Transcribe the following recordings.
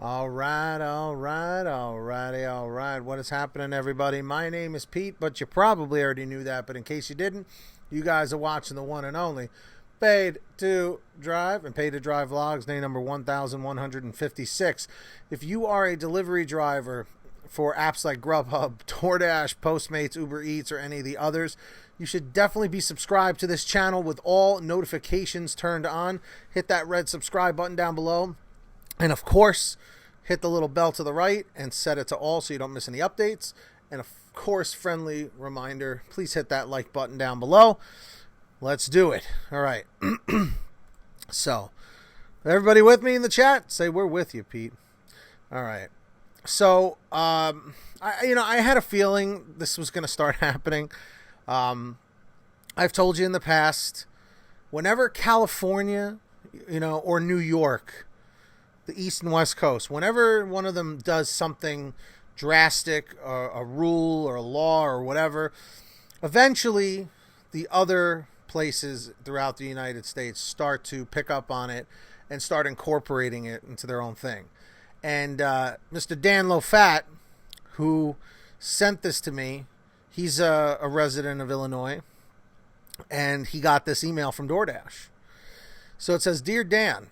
All right, all right, all righty, all right. What is happening, everybody? My name is Pete, but you probably already knew that. But in case you didn't, you guys are watching the one and only Paid to Drive and Paid to Drive Vlogs, day number 1156. If you are a delivery driver for apps like GrubHub, DoorDash, Postmates, Uber Eats, or any of the others, you should definitely be subscribed to this channel with all notifications turned on. Hit that red subscribe button down below. And of course, hit the little bell to the right and set it to all so you don't miss any updates. And of course, friendly reminder, please hit that like button down below. Let's do it. All right. So, everybody with me in the chat? Say we're with you, Pete. All right. So, I had a feeling this was going to start happening. I've told you in the past, whenever California, or New York, the East and West Coast, whenever one of them does something drastic, a rule or a law or whatever, eventually the other places throughout the United States start to pick up on it and start incorporating it into their own thing. And Mr. Dan Lofat, who sent this to me, he's a resident of Illinois, and he got this email from DoorDash. So it says, "Dear Dan,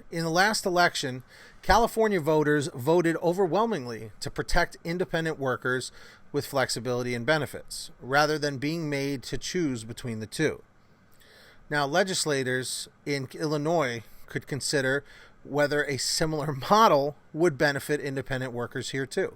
in the last election, California voters voted overwhelmingly to protect independent workers with flexibility and benefits, rather than being made to choose between the two. Now, legislators in Illinois could consider whether a similar model would benefit independent workers here too.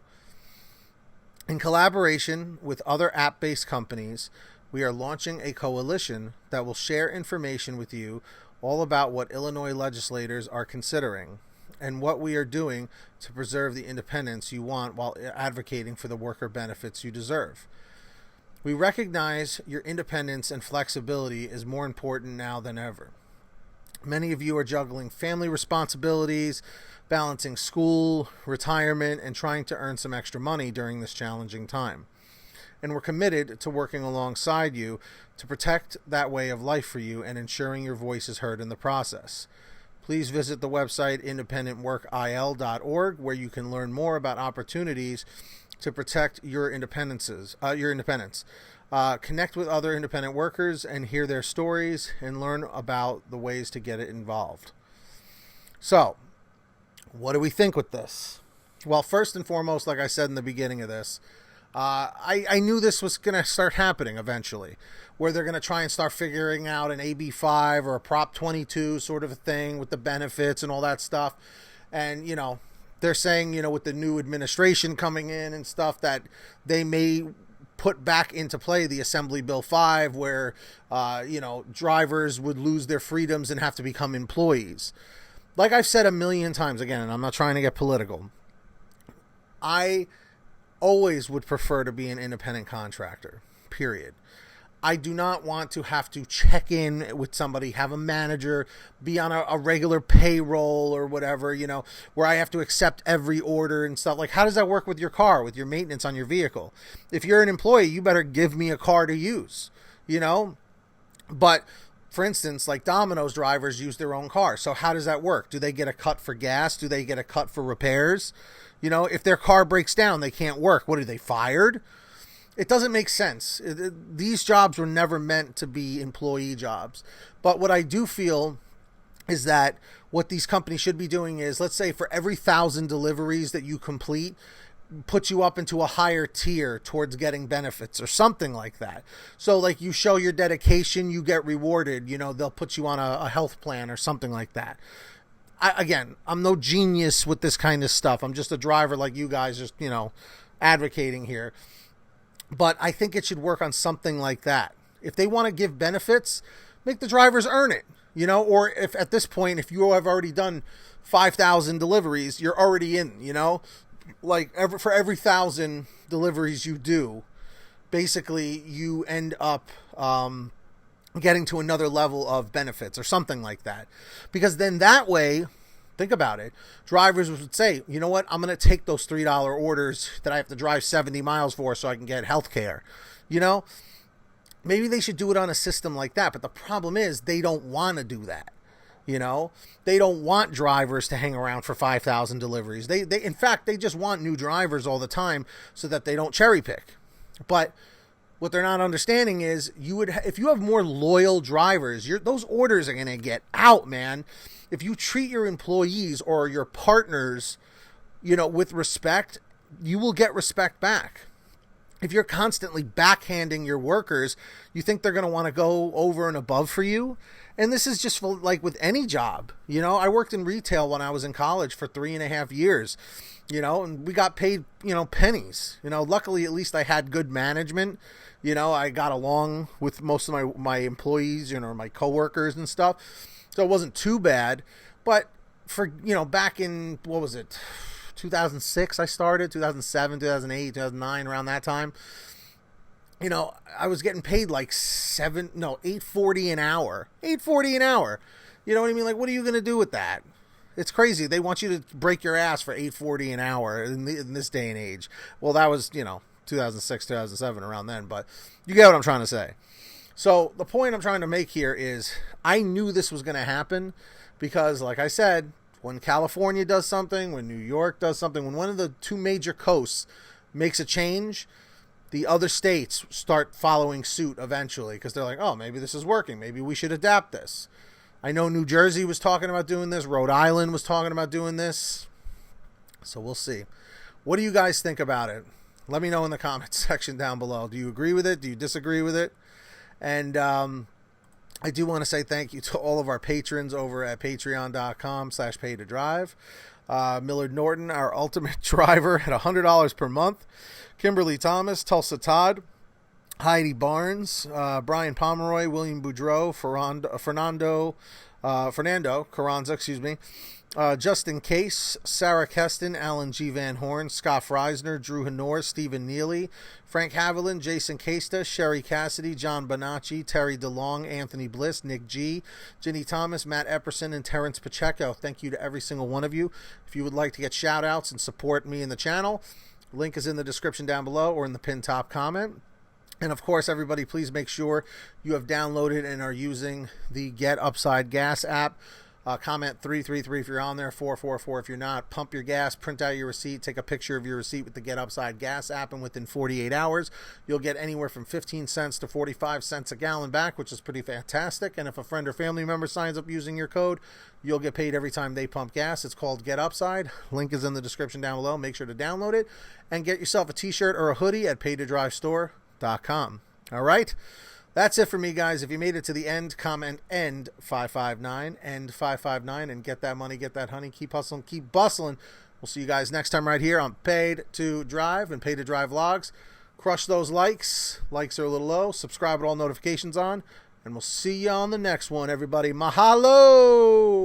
In collaboration with other app-based companies, we are launching a coalition that will share information with you all about what Illinois legislators are considering and what we are doing to preserve the independence you want while advocating for the worker benefits you deserve. We recognize your independence and flexibility is more important now than ever. Many of you are juggling family responsibilities, balancing school, retirement, and trying to earn some extra money during this challenging time. And we're committed to working alongside you to protect that way of life for you and ensuring your voice is heard in the process. Please visit the website independentworkil.org, where you can learn more about opportunities to protect your independence. Connect with other independent workers and hear their stories and learn about the ways to get involved." So, what do we think with this? Well, first and foremost, like I said in the beginning of this, I knew this was going to start happening eventually, where they're going to try and start figuring out an AB5 or a Prop 22 sort of a thing with the benefits and all that stuff. And, they're saying, with the new administration coming in and stuff, that they may put back into play the Assembly Bill 5, where, drivers would lose their freedoms and have to become employees. Like I've said a million times, again, and I'm not trying to get political, I always would prefer to be an independent contractor, period. I do not want to have to check in with somebody, have a manager, be on a regular payroll or whatever, where I have to accept every order and stuff. Like, how does that work with your car, with your maintenance on your vehicle? If you're an employee, you better give me a car to use, But, for instance, like Domino's drivers use their own car. So how does that work? Do they get a cut for gas? Do they get a cut for repairs? If their car breaks down, they can't work. What, are they fired? It doesn't make sense. These jobs were never meant to be employee jobs. But what I do feel is that what these companies should be doing is, let's say for every 1,000 deliveries that you complete, put you up into a higher tier towards getting benefits or something like that. So like you show your dedication, you get rewarded. They'll put you on a health plan or something like that. I'm no genius with this kind of stuff. I'm just a driver like you guys, just, advocating here. But I think it should work on something like that. If they want to give benefits, make the drivers earn it, or if at this point, if you have already done 5,000 deliveries, you're already in, like for every 1,000 deliveries you do, basically you end up, getting to another level of benefits or something like that. Because then that way, think about it, drivers would say, you know what, I'm going to take those $3 orders that I have to drive 70 miles for so I can get health care. Maybe they should do it on a system like that. But the problem is they don't want to do that. You know, they don't want drivers to hang around for 5,000 deliveries. They in fact, they just want new drivers all the time so that they don't cherry pick. But what they're not understanding is if you have more loyal drivers, those orders are going to get out, man. If you treat your employees or your partners, you know, with respect, you will get respect back. If you're constantly backhanding your workers, you think they're going to want to go over and above for you. And this is just like with any job. You know, I worked in retail when I was in college for 3.5 years, you know, and we got paid, you know, pennies. You know, luckily, at least I had good management. You know, I got along with most of my employees, you know, my coworkers and stuff. So it wasn't too bad. But for, you know, back in, what was it, 2006 I started, 2007, 2008, 2009, around that time. You know, I was getting paid like $8.40 an hour. $8.40 an hour. You know what I mean? Like, what are you going to do with that? It's crazy. They want you to break your ass for $8.40 an hour in this day and age. Well, that was, you know, 2006, 2007, around then. But you get what I'm trying to say. So the point I'm trying to make here is I knew this was going to happen because, like I said, when California does something, when New York does something, when one of the two major coasts makes a change, the other states start following suit eventually because they're like, oh, maybe this is working. Maybe we should adapt this. I know New Jersey was talking about doing this. Rhode Island was talking about doing this. So we'll see. What do you guys think about it? Let me know in the comments section down below. Do you agree with it? Do you disagree with it? And I do want to say thank you to all of our patrons over at patreon.com/paytodrive. Millard Norton, our ultimate driver, at $100 per month. Kimberly Thomas, Tulsa Todd, Heidi Barnes, Brian Pomeroy, William Boudreau, Fernando Carranza, Justin Case, Sarah Keston, Alan G. Van Horn, Scott Freisner, Drew Hanor, Stephen Neely, Frank Haviland, Jason Casta, Sherry Cassidy, John Bonacci, Terry DeLong, Anthony Bliss, Nick G, Ginny Thomas, Matt Epperson, and Terrence Pacheco. Thank you to every single one of you. If you would like to get shout outs and support me in the channel, link is in the description down below or in the pinned top comment. And of course, everybody, please make sure you have downloaded and are using the Get Upside Gas app. Comment 333 if you're on there, 444 if you're not. Pump your gas, print out your receipt, take a picture of your receipt with the Get Upside Gas app, and within 48 hours, you'll get anywhere from 15 cents to 45 cents a gallon back, which is pretty fantastic. And if a friend or family member signs up using your code, you'll get paid every time they pump gas. It's called Get Upside. Link is in the description down below. Make sure to download it and get yourself a t-shirt or a hoodie at paytodrivestore.com. All right? That's it for me, guys. If you made it to the end, comment end 559, end 559, and get that money, get that honey. Keep hustling, keep bustling. We'll see you guys next time right here on Paid to Drive and Paid to Drive Vlogs. Crush those likes. Likes are a little low. Subscribe with all notifications on. And we'll see you on the next one, everybody. Mahalo!